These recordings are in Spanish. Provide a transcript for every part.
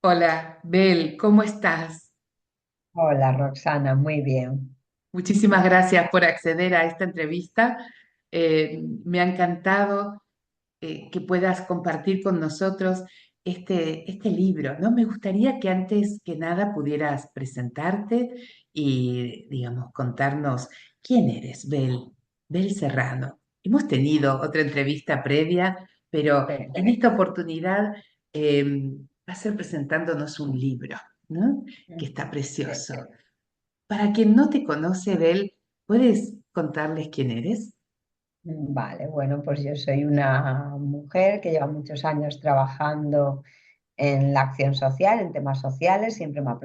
Hola, Bel, ¿cómo estás? Hola Roxana, muy bien. Muchísimas gracias por acceder a esta entrevista. Me ha encantado que puedas compartir con nosotros este libro, ¿no? Me gustaría que antes que nada pudieras presentarte y, digamos, contarnos quién eres, Bel Serrano. Hemos tenido otra entrevista previa, pero en esta oportunidad va a ser presentándonos un libro, ¿no? Que está precioso. Para quien no te conoce, Bel, ¿puedes contarles quién eres? Vale, bueno, pues yo soy una mujer que lleva muchos años trabajando en la acción social, en temas sociales. Siempre me ha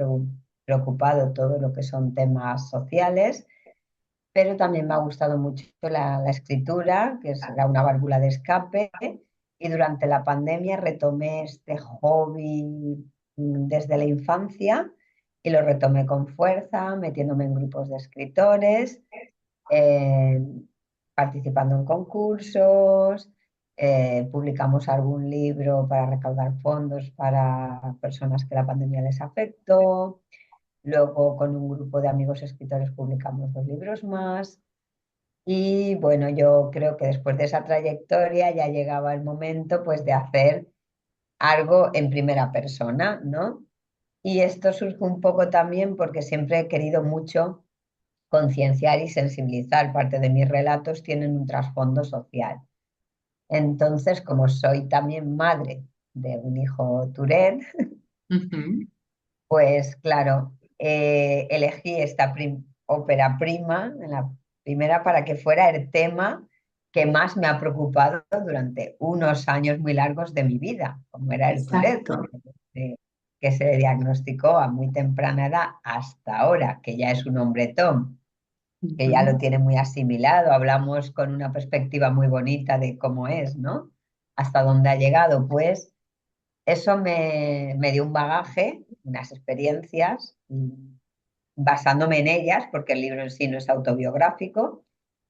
preocupado todo lo que son temas sociales, pero también me ha gustado mucho la escritura, que era una válvula de escape. Y durante la pandemia retomé este hobby desde la infancia y lo retomé con fuerza, metiéndome en grupos de escritores, eh, participando en concursos, publicamos algún libro para recaudar fondos para personas que la pandemia les afectó. Luego, con un grupo de amigos escritores, publicamos dos libros más. Y bueno, yo creo que después de esa trayectoria ya llegaba el momento pues de hacer algo en primera persona, ¿no? Y esto surge un poco también porque siempre he querido mucho concienciar y sensibilizar. Parte de mis relatos tienen un trasfondo social. Entonces, como soy también madre de un hijo Tourette, Ujú. pues claro, elegí esta ópera prima, en la primera, para que fuera el tema que más me ha preocupado durante unos años muy largos de mi vida, como era el Tourette, Exacto. que se le diagnosticó a muy temprana edad hasta ahora, que ya es un hombretón, que ya lo Ujú. tiene muy asimilado. Hablamos con una perspectiva muy bonita de cómo es, ¿no? Hasta dónde ha llegado. Pues eso me dio un bagaje, unas experiencias, y basándome en ellas, porque el libro en sí no es autobiográfico,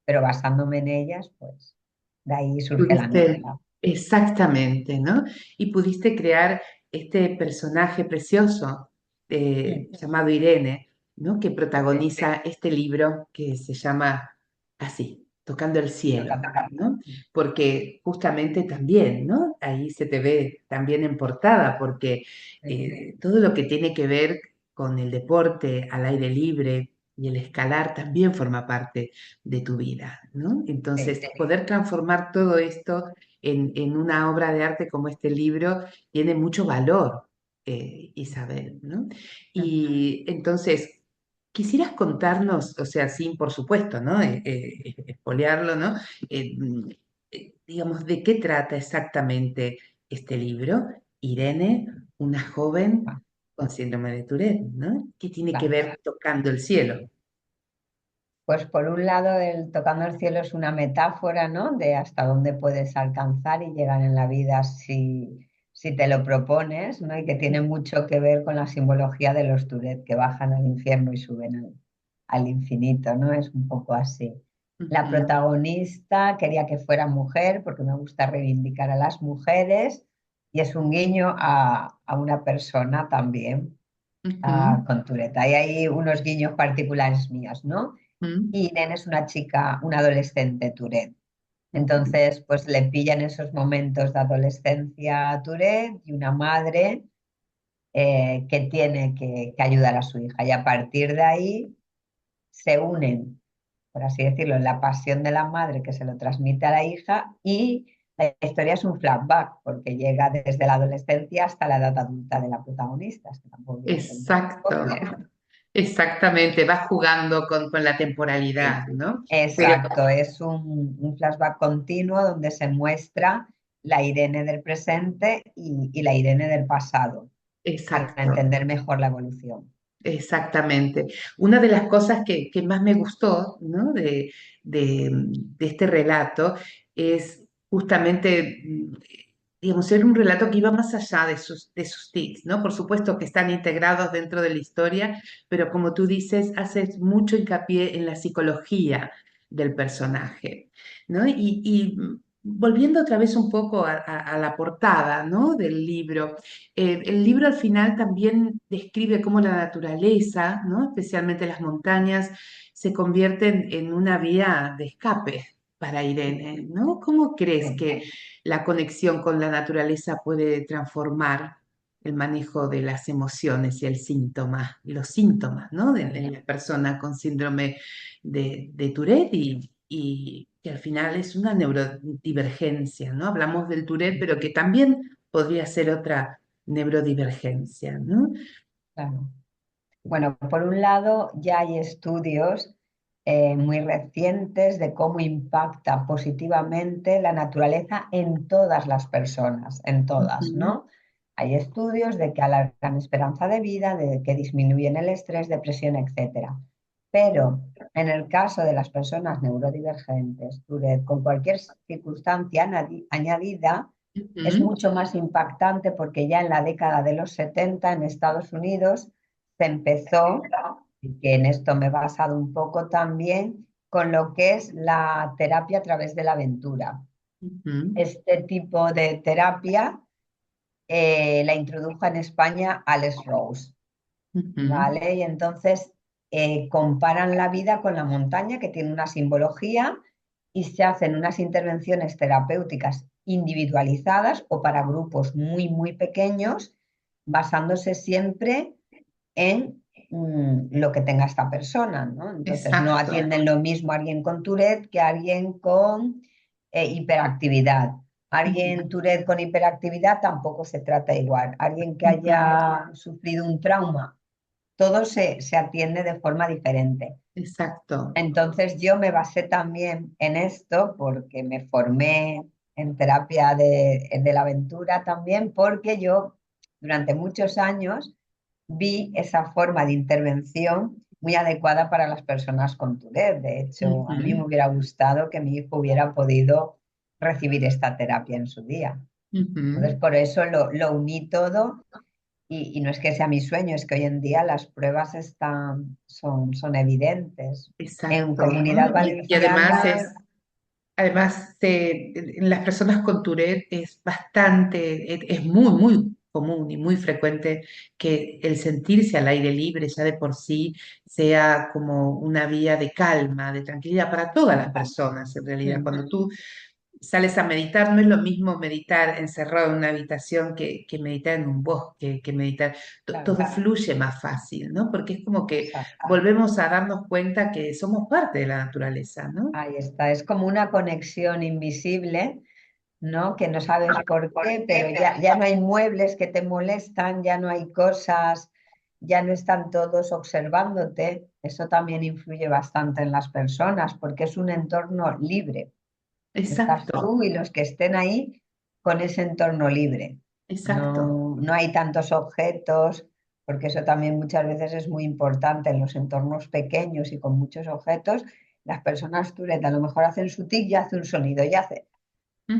pero basándome en ellas, pues de ahí surge la Pudiste, novela. exactamente, ¿no? Y pudiste crear este personaje precioso Mm. llamado Irene, ¿no? Que protagoniza este libro que se llama así, Tocando el cielo, ¿no? Porque justamente también, ¿no? Ahí se te ve también en portada, porque todo lo que tiene que ver con el deporte al aire libre y el escalar también forma parte de tu vida, ¿no? Sí, Entonces, poder transformar todo esto en una obra de arte como este libro tiene mucho valor, Isabel, ¿no? sí. Y entonces, quisieras contarnos, o sea, sin, por supuesto, ¿no? Espolearlo, ¿no? Digamos, ¿de qué trata exactamente este libro? Irene, una joven Va, con síndrome de Tourette, ¿no? ¿Qué tiene que vale. ver tocando el cielo? Pues por un lado, el tocando el cielo es una metáfora, ¿no? De hasta dónde puedes alcanzar y llegar en la vida si te lo propones, ¿no? Y que tiene mucho que ver con la simbología de los Tourette que bajan al infierno y suben al infinito, ¿no? Es un poco así. La Ujú, protagonista quería que fuera mujer porque me gusta reivindicar a las mujeres y es un guiño a una persona también ujú, con Tourette. Hay ahí unos guiños particulares míos, ¿no? ujú, Y Irene es una chica, una adolescente Tourette. ujú. Entonces, pues le pilla en esos momentos de adolescencia a Tourette y una madre que tiene que ayudar a su hija. Y a partir de ahí se unen, por así decirlo, en la pasión de la madre que se lo transmite a la hija y la historia es un flashback porque llega desde la adolescencia hasta la edad adulta de la protagonista. Es que tampoco quiero hacer mucho Exacto, spoiler. exactamente, vas jugando con la temporalidad, Sí, ¿no? Pero exacto, es un flashback continuo donde se muestra la Irene del presente y la Irene del pasado para exacto, entender mejor la evolución. exactamente. Una de las cosas que más me gustó, ¿no? De este relato es justamente, digamos, ser un relato que iba más allá de sus tics, ¿no? Por supuesto que están integrados dentro de la historia, pero como tú dices, haces mucho hincapié en la psicología del personaje, ¿no? volviendo otra vez un poco a la portada, ¿no? Del libro, el libro al final también describe cómo la naturaleza, ¿no? Especialmente las montañas, se convierten en una vía de escape para Irene, ¿no? ¿Cómo crees Sí, que la conexión con la naturaleza puede transformar el manejo de las emociones y el síntoma, y los síntomas, ¿no? De la persona con síndrome de Tourette y que al final es una neurodivergencia, ¿no? Hablamos del Tourette, pero que también podría ser otra neurodivergencia, ¿no? claro. Bueno, por un lado, ya hay estudios muy recientes de cómo impacta positivamente la naturaleza en todas las personas, en todas, Ujú, ¿no? Hay estudios de que alargan esperanza de vida, de que disminuyen el estrés, depresión, etcétera. Pero en el caso de las personas neurodivergentes, Tourette, con cualquier circunstancia añadida, es ujú, mucho más impactante porque ya en la década de los 70 en Estados Unidos se empezó, y que en esto me he basado un poco también, con lo que es la terapia a través de la aventura. ujú, Este tipo de terapia la introdujo en España Alex Rose, ujú, ¿vale? Y entonces comparan la vida con la montaña, que tiene una simbología, y se hacen unas intervenciones terapéuticas individualizadas o para grupos muy, muy pequeños, basándose siempre en lo que tenga esta persona, ¿no? Entonces, no exacto. atienden lo mismo a alguien con Tourette que a alguien con hiperactividad. Alguien Ujú, Tourette con hiperactividad tampoco se trata igual. Alguien que ujú, haya sufrido un trauma, todo se atiende de forma diferente. exacto. Entonces, yo me basé también en esto porque me formé en terapia de la aventura también, porque yo durante muchos años vi esa forma de intervención muy adecuada para las personas con Tourette. De hecho, a mí me Ujú, hubiera gustado que mi hijo hubiera podido recibir esta terapia en su día. Entonces, ujú, por eso lo uní todo y no es que sea mi sueño, es que hoy en día las pruebas son evidentes. En exacto, Comunidad ¿no? Y además Valenciana, además, en las personas con Tourette es bastante, es muy, muy común y muy frecuente que el sentirse al aire libre ya de por sí sea como una vía de calma, de tranquilidad para todas las personas en realidad. mm, Cuando tú sales a meditar, no es lo mismo meditar encerrado en una habitación que meditar en un bosque, que meditar, claro, todo fluye más fácil, ¿no? Porque es como que exacto. volvemos a darnos cuenta que somos parte de la naturaleza, ¿no? Ahí está, es como una conexión invisible, ¿no? Que no sabes por qué, pero ya no hay muebles que te molestan, ya no hay cosas, ya no están todos observándote. Eso también influye bastante en las personas porque es un entorno libre. Estás Exacto, tú y los que estén ahí con ese entorno libre. exacto. No hay tantos objetos, porque eso también muchas veces es muy importante en los entornos pequeños y con muchos objetos. Las personas Tourette a lo mejor hacen su tic y hace un sonido y hace.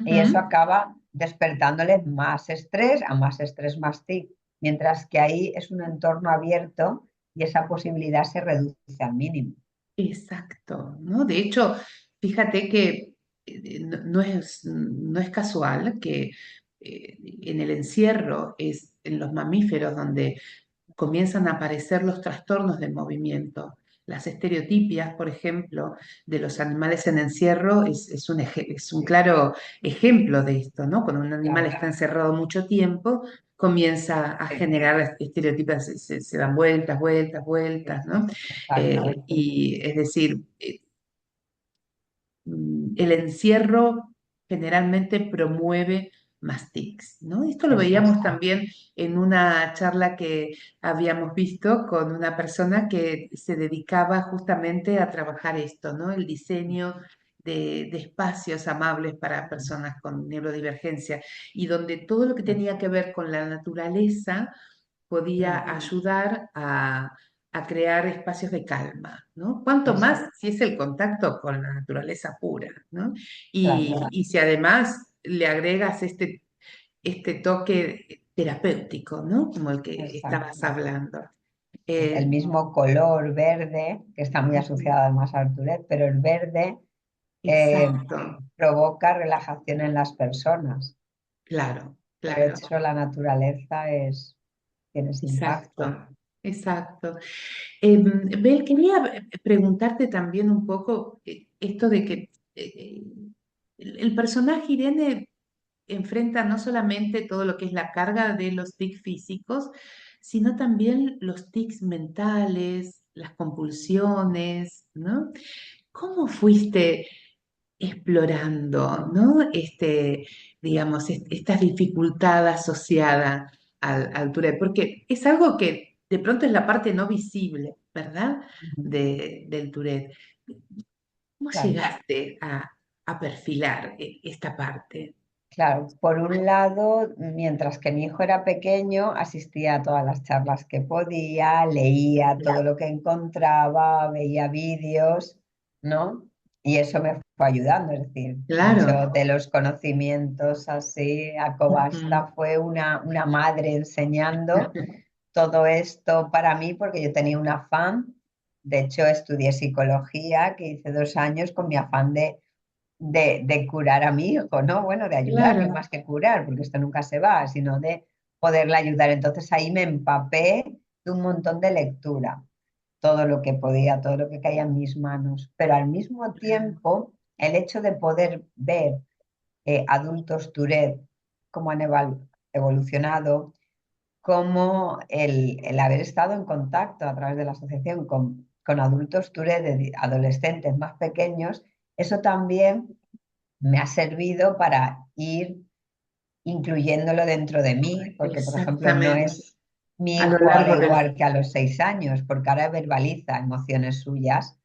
Y eso Ujú. acaba despertándoles más estrés, a más estrés más tic. Mientras que ahí es un entorno abierto y esa posibilidad se reduce al mínimo. Exacto, ¿no? De hecho, fíjate que no es casual que en el encierro es en los mamíferos donde comienzan a aparecer los trastornos del movimiento. Las estereotipias, por ejemplo, de los animales en encierro es un claro ejemplo de esto, ¿no? Cuando un animal Claro, está encerrado mucho tiempo, comienza a generar estereotipias, se dan vueltas, vueltas, vueltas, ¿no? exacto. Y es decir, el encierro generalmente promueve más tics, ¿no? Esto lo Eso veíamos está. también en una charla que habíamos visto con una persona que se dedicaba justamente a trabajar esto, ¿no? El diseño de espacios amables para personas con neurodivergencia y donde todo lo que tenía que ver con la naturaleza podía ayudar a crear espacios de calma, ¿no? Cuanto Eso, más si es el contacto con la naturaleza pura, ¿no? Y, claro. y si además le agregas este toque terapéutico, ¿no? Como el que estabas Exacto. hablando. El Eh, mismo color verde, que está muy asociado además al Tourette, pero el verde eh, exacto, provoca relajación en las personas. claro, Pero claro, hecho la naturaleza tiene ese impacto. exacto, exacto. Bel, quería preguntarte también un poco esto de que el personaje Irene enfrenta no solamente todo lo que es la carga de los tics físicos, sino también los tics mentales, las compulsiones, ¿no? ¿Cómo fuiste explorando, ¿no? Digamos, esta dificultad asociada al Tourette? Porque es algo que de pronto es la parte no visible, ¿verdad? Ujú. Del Tourette. ¿Cómo Claro, llegaste a perfilar esta parte? claro. Por un lado, mientras que mi hijo era pequeño, asistía a todas las charlas que podía, leía todo Claro, lo que encontraba, veía vídeos, ¿no? Y eso me fue ayudando, es decir, claro. muchos de los conocimientos así, Ujú. Acobasta fue una madre enseñando todo esto para mí porque yo tenía un afán. De hecho, estudié psicología, que hice 2 años con mi afán de curar a mi hijo, ¿no? Bueno, de ayudarle Claro, más que curar, porque esto nunca se va, sino de poderle ayudar. Entonces ahí me empapé de un montón de lectura, todo lo que podía, todo lo que caía en mis manos. Pero al mismo tiempo, el hecho de poder ver adultos Tourette, cómo han evolucionado, como el haber estado en contacto a través de la asociación con adultos Tourette, de adolescentes más pequeños, eso también me ha servido para ir incluyéndolo dentro de mí, porque por ejemplo no exactamente. es mi A lo hijo ahora largo del... igual que a los 6 años, porque ahora verbaliza emociones suyas,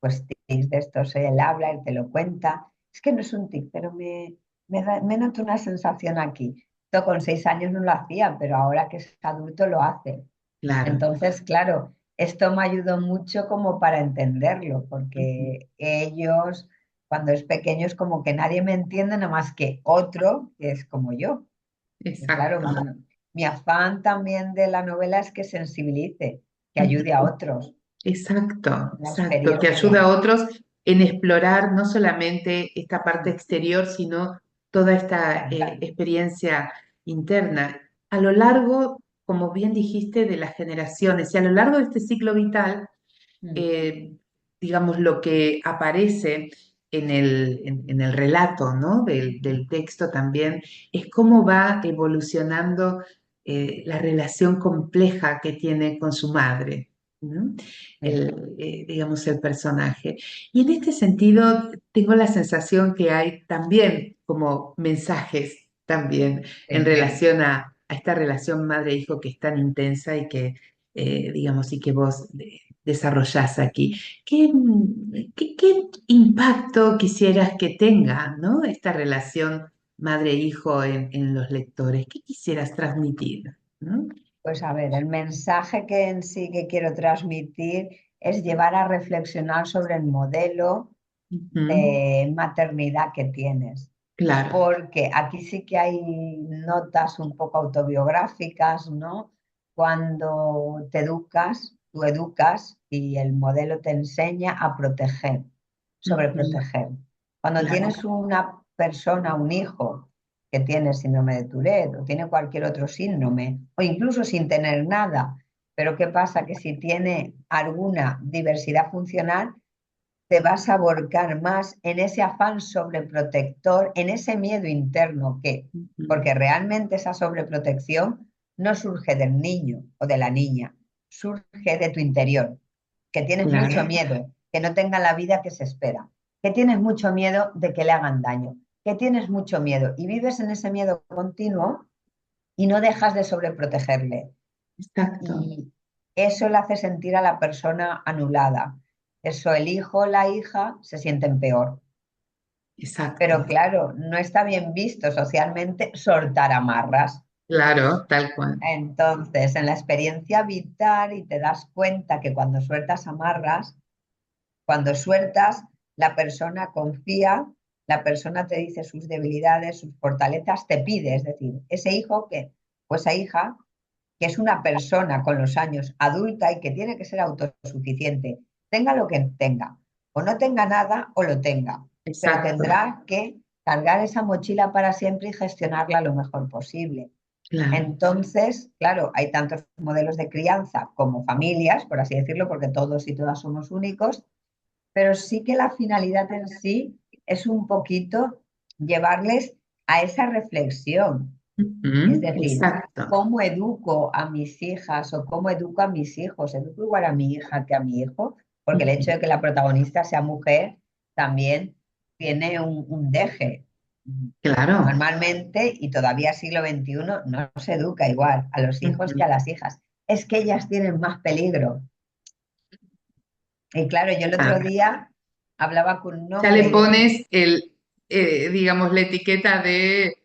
pues tics de estos, él habla, él te lo cuenta. Es que no es un tic, pero me noto una sensación aquí. Esto con 6 años no lo hacía, pero ahora que es adulto lo hace. Claro. Entonces, claro, esto me ayudó mucho como para entenderlo, Ujú. porque ellos, cuando es pequeño, es como que nadie me entiende nada más que otro que es como yo. Y claro, Exacto. mi afán también de la novela es que sensibilice, que ayude a Ujú. otros, Exacto, la exacto. Que ayuda experiencia. a otros en explorar no solamente esta parte Mm, exterior, sino toda esta claro. experiencia interna. A lo largo, como bien dijiste, de las generaciones y a lo largo de este ciclo vital, Mm, eh, digamos, lo que aparece en el relato, ¿no? Del texto también, es cómo va evolucionando la relación compleja que tiene con su madre, ¿no? sí, Digamos, el personaje. Y en este sentido, tengo la sensación que hay también como mensajes también en sí. relación a esta relación madre-hijo que es tan intensa y que, digamos, y que vos desarrollás aquí. ¿Qué impacto quisieras que tenga, ¿no? Esta relación madre-hijo en los lectores? ¿Qué quisieras transmitir? ¿No? Pues a ver, el mensaje que en sí que quiero transmitir es llevar a reflexionar sobre el modelo Ujú. de maternidad que tienes, Claro. porque aquí sí que hay notas un poco autobiográficas, ¿no? Cuando te educas, tú educas y el modelo te enseña a proteger, Ujú. sobreproteger. Cuando Claro. tienes una persona, un hijo que tiene síndrome de Tourette o tiene cualquier otro síndrome, o incluso sin tener nada, pero ¿qué pasa? Que si tiene alguna diversidad funcional, te vas a volcar más en ese afán sobreprotector, en ese miedo interno Ujú. porque realmente esa sobreprotección no surge del niño o de la niña, surge de tu interior, que tienes mucho Claro. miedo, que no tenga la vida que se espera, que tienes mucho miedo de que le hagan daño, que tienes mucho miedo y vives en ese miedo continuo y no dejas de sobreprotegerle. Exacto. Y eso le hace sentir a la persona anulada. Eso el hijo o la hija se sienten peor. Exacto. Pero claro, no está bien visto socialmente soltar amarras. Claro, tal cual. Entonces, en la experiencia vital y te das cuenta que cuando sueltas amarras, cuando sueltas, la persona confía, la persona te dice sus debilidades, sus fortalezas, te pide, es decir, ese hijo que, o esa hija que es una persona con los años adulta y que tiene que ser autosuficiente, tenga lo que tenga, o no tenga nada o lo tenga. pero exacto, tendrá que cargar esa mochila para siempre y gestionarla lo mejor posible. claro. Entonces, claro, hay tantos modelos de crianza como familias, por así decirlo, porque todos y todas somos únicos, pero sí que la finalidad en sí es un poquito llevarles a esa reflexión. Es Ujú, decir, exacto. ¿cómo educo a mis hijas o cómo educo a mis hijos? ¿Educo igual a mi hija que a mi hijo? Porque el hecho Ujú, de que la protagonista sea mujer también tiene un deje. claro. Normalmente, y todavía siglo XXI, no se educa igual a los hijos que a Ujú. las hijas. Es que ellas tienen más peligro. Y claro, yo el otro Ah, día hablaba con un ya le hombre y le decía, pones digamos, la etiqueta de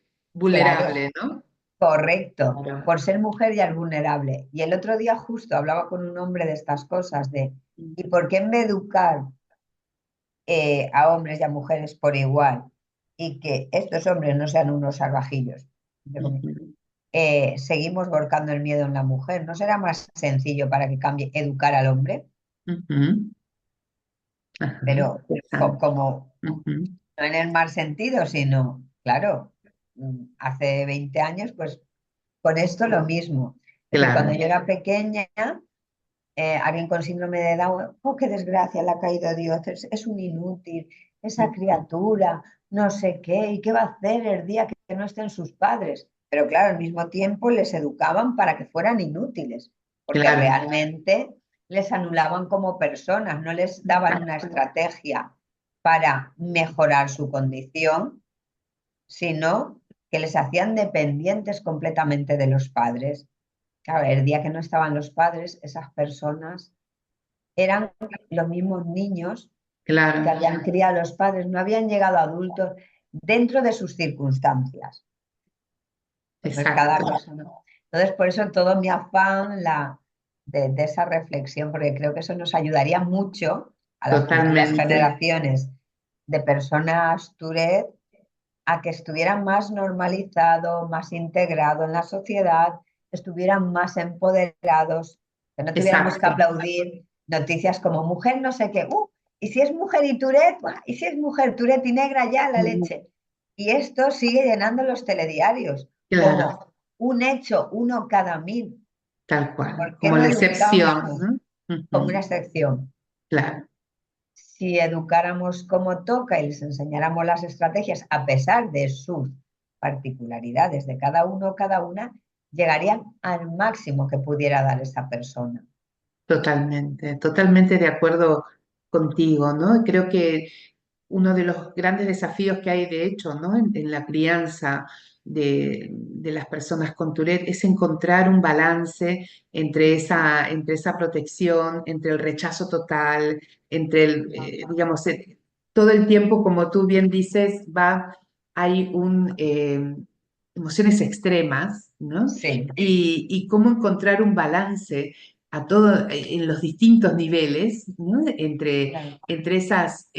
claro, vulnerable, ¿no? correcto, Claro. por ser mujer ya es vulnerable. Y el otro día justo hablaba con un hombre de estas cosas, de, ¿y por qué en vez de educar a hombres y a mujeres por igual y que estos hombres no sean unos salvajillos, entre comillas, Ujú, seguimos volcando el miedo en la mujer? ¿No será más sencillo para que cambie educar al hombre? ujú, ajá, Pero interesante. como Ujú, no en el mal sentido, sino, claro, hace 20 años, pues con esto lo mismo. Es decir, cuando claro, yo era pequeña, alguien con síndrome de Down, oh, qué desgracia, le ha caído Dios, es un inútil, esa ujú, criatura, no sé qué, ¿y qué va a hacer el día que no estén sus padres? Pero claro, al mismo tiempo les educaban para que fueran inútiles, porque claro, realmente les anulaban como personas, no les daban una exacto, estrategia para mejorar su condición, sino que les hacían dependientes completamente de los padres. Claro, el día que no estaban los padres, esas personas eran los mismos niños que claro, habían criado los padres, no habían llegado a adultos dentro de sus circunstancias. Entonces, cada exacto, persona. Entonces, por eso todo mi afán de esa reflexión, porque creo que eso nos ayudaría mucho a las futuras totalmente, generaciones de personas Tourette a que estuvieran más normalizado, más integrado en la sociedad, estuvieran más empoderados, que no tuviéramos que exacto. aplaudir noticias como mujer no sé qué, y si es mujer y Tourette, ¡buah! Y si es mujer Tourette y negra ya la Ujú, leche. Y esto sigue llenando los telediarios claro, como un hecho, uno cada mil. tal cual, ¿Por qué como no la excepción, educamos ¿no? como una Ujú, excepción? claro, Si educáramos como toca y les enseñáramos las estrategias a pesar de sus particularidades de cada uno o cada una, llegarían al máximo que pudiera dar esa persona. totalmente, totalmente de acuerdo contigo, ¿no? Creo que uno de los grandes desafíos que hay, de hecho, ¿no? En la crianza de las personas con Tourette es encontrar un balance entre esa protección, entre el rechazo total, entre digamos, todo el tiempo, como tú bien dices, hay emociones extremas, ¿no? Sí, Y cómo encontrar un balance a todo, en los distintos niveles, ¿no? claro, Entre esas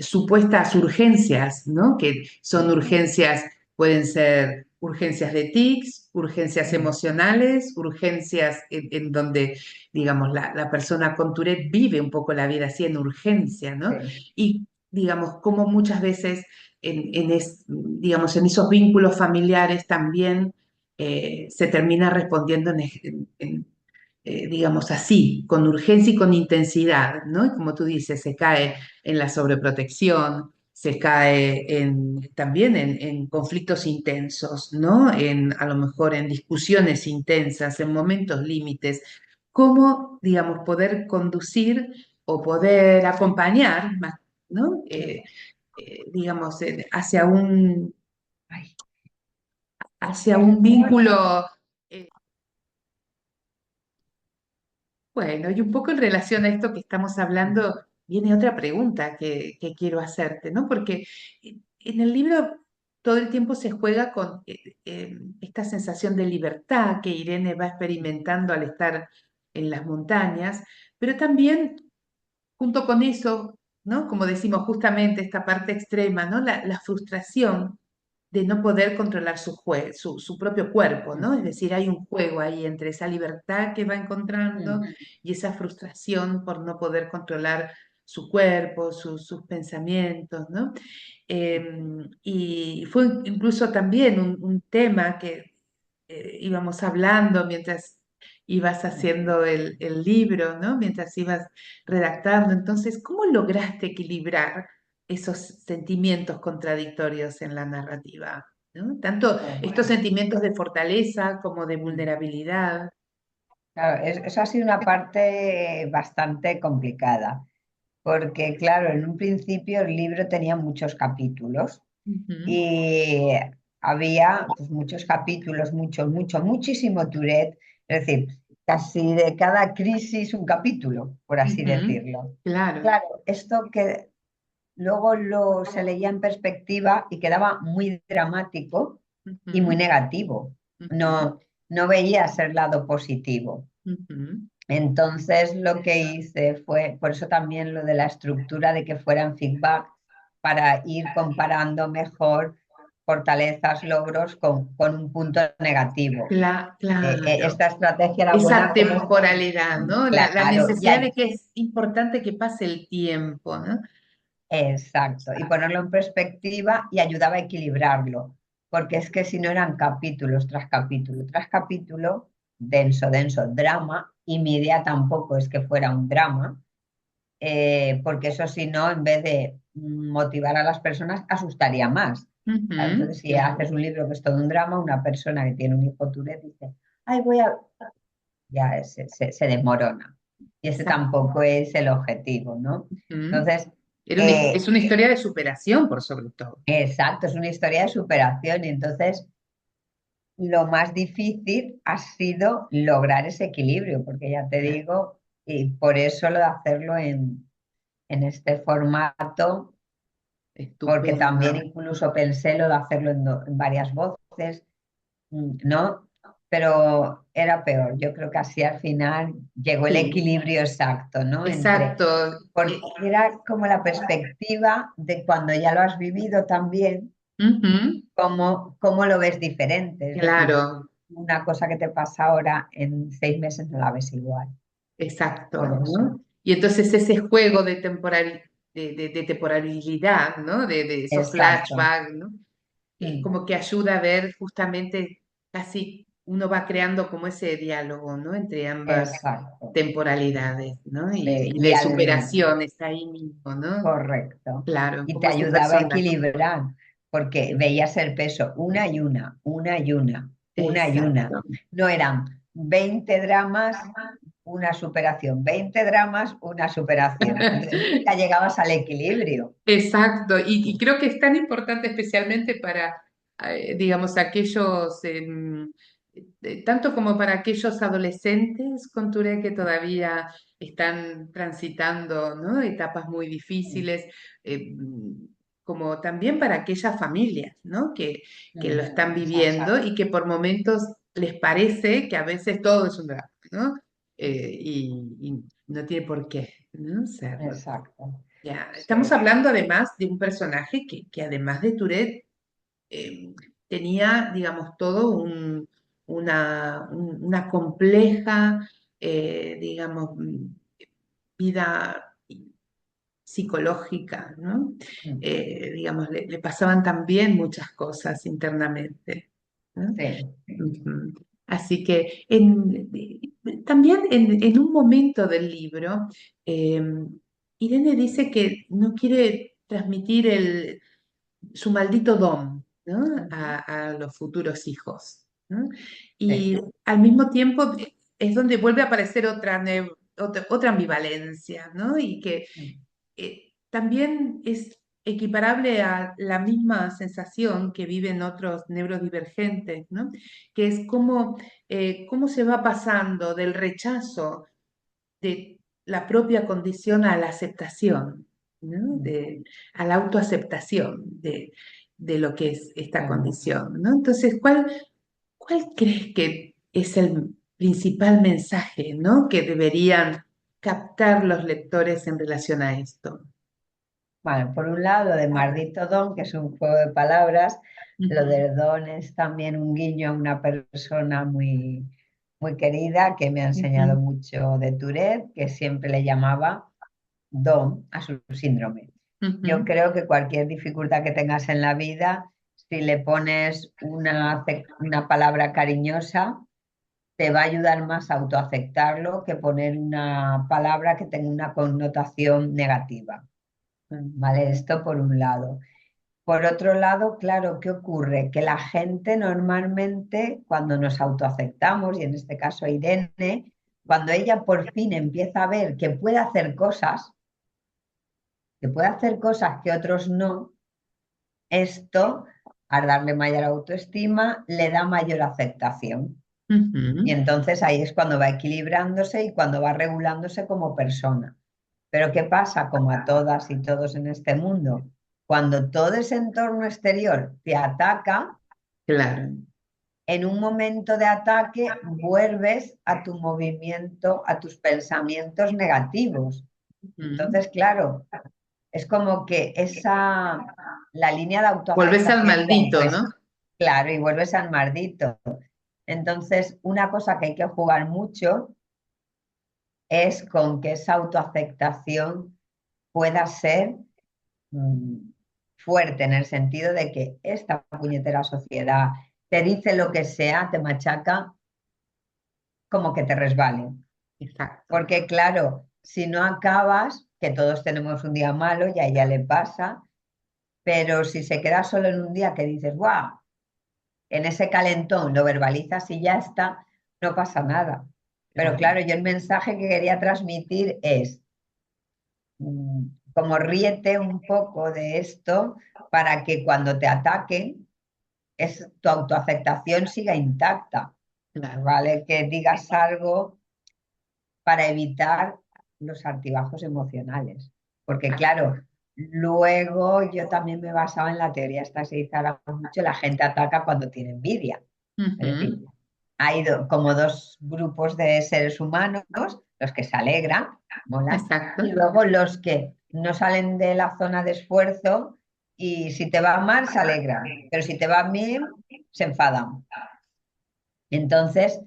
supuestas urgencias, ¿no? Que son urgencias, pueden ser urgencias de tics, urgencias mm, emocionales, urgencias en donde, digamos, la persona con Tourette vive un poco la vida así en urgencia, ¿no? sí, Y, digamos, como muchas veces digamos, en esos vínculos familiares también se termina respondiendo digamos así, con urgencia y con intensidad, ¿no? Y como tú dices, se cae en la sobreprotección, se cae también en conflictos intensos, ¿no? A lo mejor en discusiones intensas, en momentos límites. ¿Cómo, digamos, poder conducir o poder acompañar, ¿no? sí. Digamos, Ay, es hacia que un vínculo. eh, Bueno, y un poco en relación a esto que estamos hablando, viene otra pregunta que quiero hacerte, ¿no? Porque en el libro todo el tiempo se juega con esta sensación de libertad que Irene va experimentando al estar en las montañas, pero también junto con eso, ¿no? Como decimos justamente esta parte extrema, ¿no? La frustración de no poder controlar su propio cuerpo, ¿no? Es decir, hay un juego ahí entre esa libertad que va encontrando mm, y esa frustración por no poder controlar su cuerpo, sus pensamientos, ¿no? Y fue incluso también un tema que íbamos hablando mientras ibas haciendo el libro, ¿no? Mientras ibas redactando. Entonces, ¿cómo lograste equilibrar esos sentimientos contradictorios en la narrativa? ¿No? Tanto estos Bueno, sentimientos de fortaleza como de vulnerabilidad. claro, eso ha sido una parte bastante complicada, porque claro, en un principio el libro tenía muchos capítulos Ujú, y había pues, muchos capítulos, muchísimo Tourette, es decir, casi de cada crisis un capítulo, por así ujú, decirlo. claro. Claro, esto que luego se leía en perspectiva y quedaba muy dramático y muy Ujú, negativo. ujú, No veía ser lado positivo. ujú. Entonces lo que hice fue, por eso también lo de la estructura de que fueran feedback, para ir comparando mejor fortalezas, logros con un punto negativo. Claro. Esta estrategia era Esa buena como temporalidad, ¿no? La claro, necesidad de que es importante que pase el tiempo, ¿no? exacto, y ponerlo en perspectiva y ayudaba a equilibrarlo, porque es que si no eran capítulos tras capítulo, denso, drama, y mi idea tampoco es que fuera un drama, porque eso si no, en vez de motivar a las personas, asustaría más. Claro, Ujú, entonces, si claro, haces un libro que es todo un drama, una persona que tiene un hijo Tourette dice, ay, voy a... ya se desmorona. Y ese exacto. tampoco es el objetivo, ¿no? Ujú. Entonces, Es una historia de superación, por sobre todo. exacto, es una historia de superación y entonces lo más difícil ha sido lograr ese equilibrio, porque ya te Claro. digo, y por eso lo de hacerlo en este formato, porque Estupendo. también incluso pensé lo de hacerlo en varias voces, ¿no? Pero era peor. Yo creo que así al final llegó el Sí, equilibrio exacto, ¿no? exacto. Porque era como la perspectiva de cuando ya lo has vivido también, Ujú, cómo lo ves diferente. Es decir, claro, una cosa que te pasa ahora en 6 meses no la ves igual. exacto, Por eso. ¿no? Y entonces ese juego de de temporalidad, ¿no? De esos Exacto. flashbacks, ¿no? Mm, Como que ayuda a ver justamente, casi uno va creando como ese diálogo, ¿no? Entre ambas exacto. temporalidades, ¿no? Sí, Y y de al superación está ahí mismo, ¿no? correcto. Claro, Y te como ese ayudaba a personaje. equilibrar, porque Sí, veías el peso una y una. exacto. No eran 20 dramas, una superación, 20 dramas, una superación. Entonces nunca llegabas al equilibrio. Exacto, y creo que es tan importante especialmente para, digamos, aquellos, tanto como para aquellos adolescentes con Tourette que todavía están transitando, ¿no? Etapas muy difíciles, eh, como también para aquellas familias, ¿no? Que lo Mm, están exacto, viviendo y que por momentos les parece que a veces todo es un drama, ¿no? Y no tiene por qué, ¿no? Serlo. exacto. Ya, estamos Sí. hablando además de un personaje que además de Tourette eh, tenía, digamos, todo una compleja, digamos, vida psicológica, ¿no? Mm, Digamos, le pasaban también muchas cosas internamente, ¿no? sí. Ujú. Así que también en un momento del libro, eh, Irene dice que no quiere transmitir su maldito don, ¿no? Ujú, A los futuros hijos, ¿no? sí. Y al mismo tiempo es donde vuelve a aparecer otra ambivalencia, ¿no? Y que Mm, también es equiparable a la misma sensación que viven otros neurodivergentes, ¿no? Que es cómo se va pasando del rechazo de la propia condición a la aceptación, ¿no? mm, A la autoaceptación de lo que es esta sí. condición, ¿no? Entonces, ¿cuál crees que es el principal mensaje, ¿no? Que deberían captar los lectores en relación a esto? Bueno, por un lado, lo de maldito don, que es un juego de palabras, lo Ujú, del don es también un guiño a una persona muy querida que me ha enseñado ujú, mucho de Tourette, que siempre le llamaba don a su síndrome. Yo Ujú. creo que cualquier dificultad que tengas en la vida, si le pones una palabra cariñosa, te va a ayudar más a autoaceptarlo que poner una palabra que tenga una connotación negativa. ¿Vale? Esto por un lado. Por otro lado, claro, ¿qué ocurre? Que la gente normalmente, cuando nos autoaceptamos, y en este caso Irene, cuando ella por fin empieza a ver que puede hacer cosas que otros no, esto, al darle mayor autoestima, le da mayor aceptación. Y Ujú. entonces ahí es cuando va equilibrándose y cuando va regulándose como persona. Pero ¿qué pasa? Como a todas y todos en este mundo, cuando todo ese entorno exterior te ataca, Claro. en un momento de ataque vuelves a tu movimiento, a tus pensamientos negativos. Ujú. Entonces, claro, es como que la línea de Volvés al autoaceptación que maldito, antes, ¿no? claro, y vuelves al maldito. Entonces, una cosa que hay que jugar mucho es con que esa autoaceptación pueda ser mm, fuerte en el sentido de que esta puñetera sociedad te dice lo que sea, te machaca, como que te resbale. Exacto. Porque claro, si no acabas, que todos tenemos un día malo y a ella le pasa, pero si se queda solo en un día que dices, ¡guau! En ese calentón lo verbalizas y ya está, no pasa nada. Pero Claro. claro, yo el mensaje que quería transmitir es, mm, como ríete un poco de esto para que cuando te ataquen, tu autoaceptación siga intacta, Claro. ¿vale? Que digas algo para evitar los altibajos emocionales. Porque claro, luego yo también me basaba en la teoría esta se dice ahora mucho, la gente ataca cuando tiene envidia. Es decir, Ujú. hay como dos grupos de seres humanos, los que se alegran, mola, Exacto. y luego los que no salen de la zona de esfuerzo y si te va mal se alegran, pero si te va bien se enfadan. Entonces,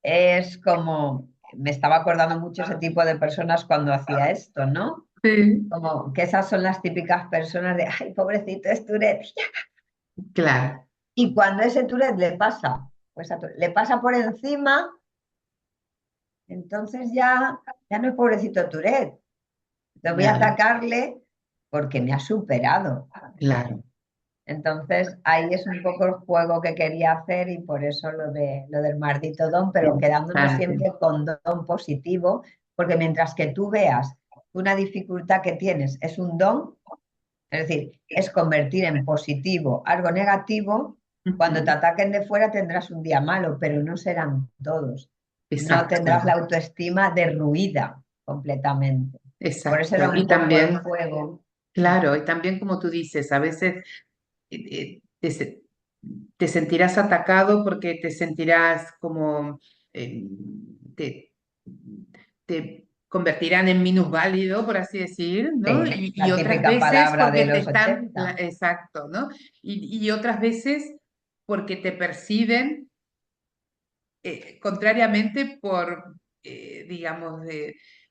es como, me estaba acordando mucho ese tipo de personas cuando hacía esto, ¿no? Sí. Como que esas son las típicas personas de, ay, pobrecito, es Tourette. Claro. Y cuando ese Tourette le pasa, pues le pasa por encima, entonces ya no es pobrecito Tourette. Entonces voy a Claro. atacarle porque me ha superado. Claro. Entonces ahí es un poco el juego que quería hacer y por eso lo del maldito don, pero quedándonos Interesante. siempre con don positivo, porque mientras que tú veas que una dificultad que tienes es un don, es decir, es convertir en positivo algo negativo, cuando te Ujú. ataquen de fuera tendrás un día malo, pero no serán todos. No Exacto. tendrás la autoestima derruida completamente. Por eso era Exacto. un Y poco el también, juego. claro, y también como tú dices, a veces te sentirás atacado porque te sentirás como eh, te, te convertirán en minusválido, por así decir, ¿no? Sí, Y la otras típica veces palabra porque de te los están, 80. exacto, ¿no? Y otras veces porque te perciben contrariamente por, digamos,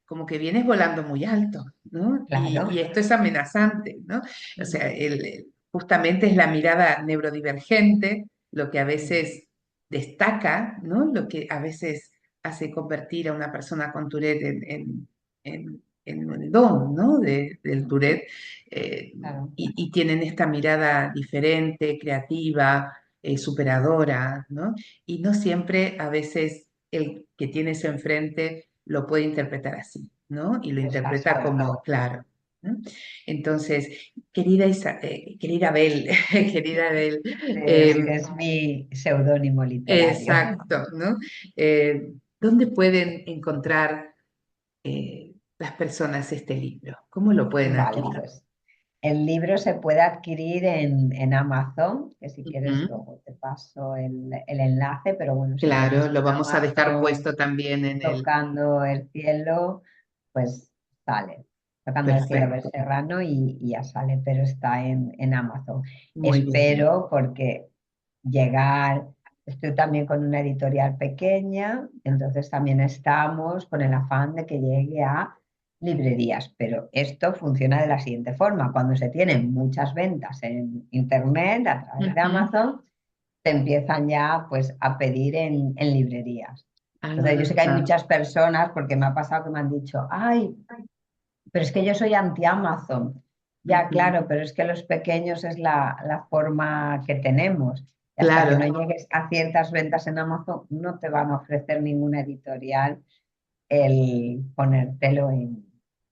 como que vienes volando muy alto, ¿no? Y Claro. esto es amenazante, ¿no? O sea, Mm, justamente es la mirada neurodivergente lo que a mm, veces destaca, ¿no? Lo que a veces hace convertir a una persona con Tourette en el don, ¿no? Del Tourette. eh, claro, y tienen esta mirada diferente, creativa, superadora, ¿no? Y no siempre a veces el que tienes enfrente lo puede interpretar así, ¿no? Y lo es interpreta así. como claro, ¿no? Entonces, querida Abel, querida Abel, Es mi seudónimo literario. exacto, ¿no? ¿Dónde pueden encontrar las personas este libro? ¿Cómo lo pueden Vale, adquirir? pues el libro se puede adquirir en Amazon, que si quieres Ujú. luego te paso el enlace, pero bueno, si Claro, pones lo en vamos a dejar Amazon puesto también en el... tocando el cielo, pues sale. Tocando el cielo del Perfecto, Serrano y ya sale, pero está en Amazon. muy bien, Espero porque llegar, estoy también con una editorial pequeña, entonces también estamos con el afán de que llegue a librerías, pero esto funciona de la siguiente forma. Cuando se tienen muchas ventas en Internet a través de Ujú. Amazon, te empiezan ya pues a pedir en librerías. Entonces yo sé que hay Ah, muchas personas, porque me ha pasado que me han dicho, ay, pero es que yo soy anti-Amazon. Ya, ujú. claro, pero es que los pequeños es la forma que tenemos. Y hasta que no Claro, llegues a ciertas ventas en Amazon, no te van a ofrecer ninguna editorial el ponértelo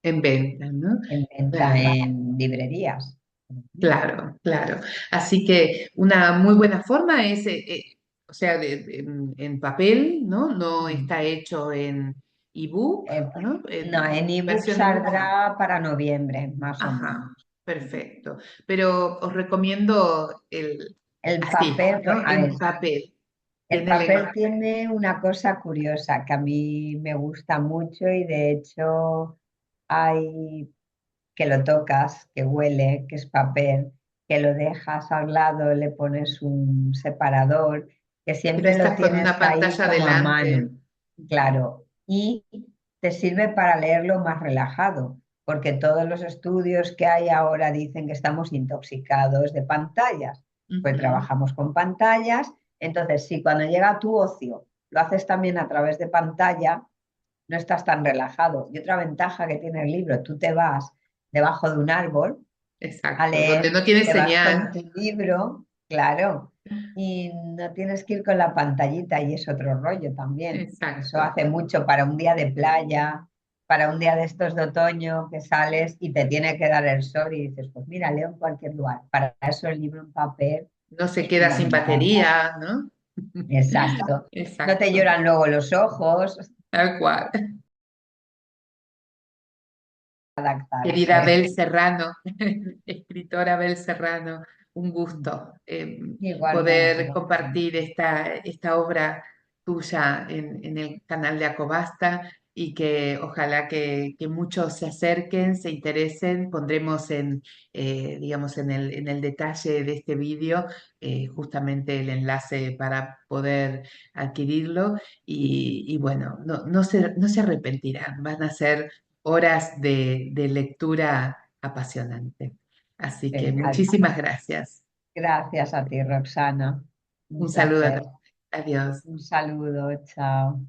en venta, ¿no? en venta Claro. en librerías. Ujú. Claro, claro. Así que una muy buena forma es, o sea, en papel, ¿no? No Mm. está hecho en ebook, Eh, ¿no? no, En en ebook versión dibujada. saldrá para noviembre, más o Ajá, menos. perfecto. Pero os recomiendo El así, papel, ¿no? a ver, En papel. el Tiene papel lenguaje. tiene una cosa curiosa que a mí me gusta mucho y de hecho hay que lo tocas, que huele, que es papel, que lo dejas al lado, le pones un separador, que Pero siempre lo estás con tienes una ahí pantalla como a delante. mano, claro, y te sirve para leerlo más relajado, porque todos los estudios que hay ahora dicen que estamos intoxicados de pantallas, pues Ujú. trabajamos con pantallas, entonces si cuando llega tu ocio lo haces también a través de pantalla, no estás tan relajado. Y otra ventaja que tiene el libro, tú te vas debajo de un árbol a Exacto, donde leer, no tiene te vas con señal. tu libro, claro, y no tienes que ir con la pantallita y es otro rollo también. Eso Exacto. hace mucho para un día de playa, para un día de estos de otoño que sales y te tiene que dar el sol y dices, pues mira, leo en cualquier lugar. Para eso el libro en papel No se es queda sin fundamental. batería, ¿no? Exacto. No te Exacto, lloran luego los ojos, tal cual. Querida adaptarse. Bel Serrano, escritora Bel Serrano, un gusto Igualmente, poder Roxana. compartir esta obra tuya en el canal de Acobasta y que ojalá que muchos se acerquen, se interesen. Pondremos digamos, en el detalle de este vídeo justamente el enlace para poder adquirirlo y bueno, no se arrepentirán, van a ser horas de lectura apasionante. Así que muchísimas gracias. Gracias a ti, Roxana. Un Un saludo a placer. todos. Adiós. Un saludo, chao.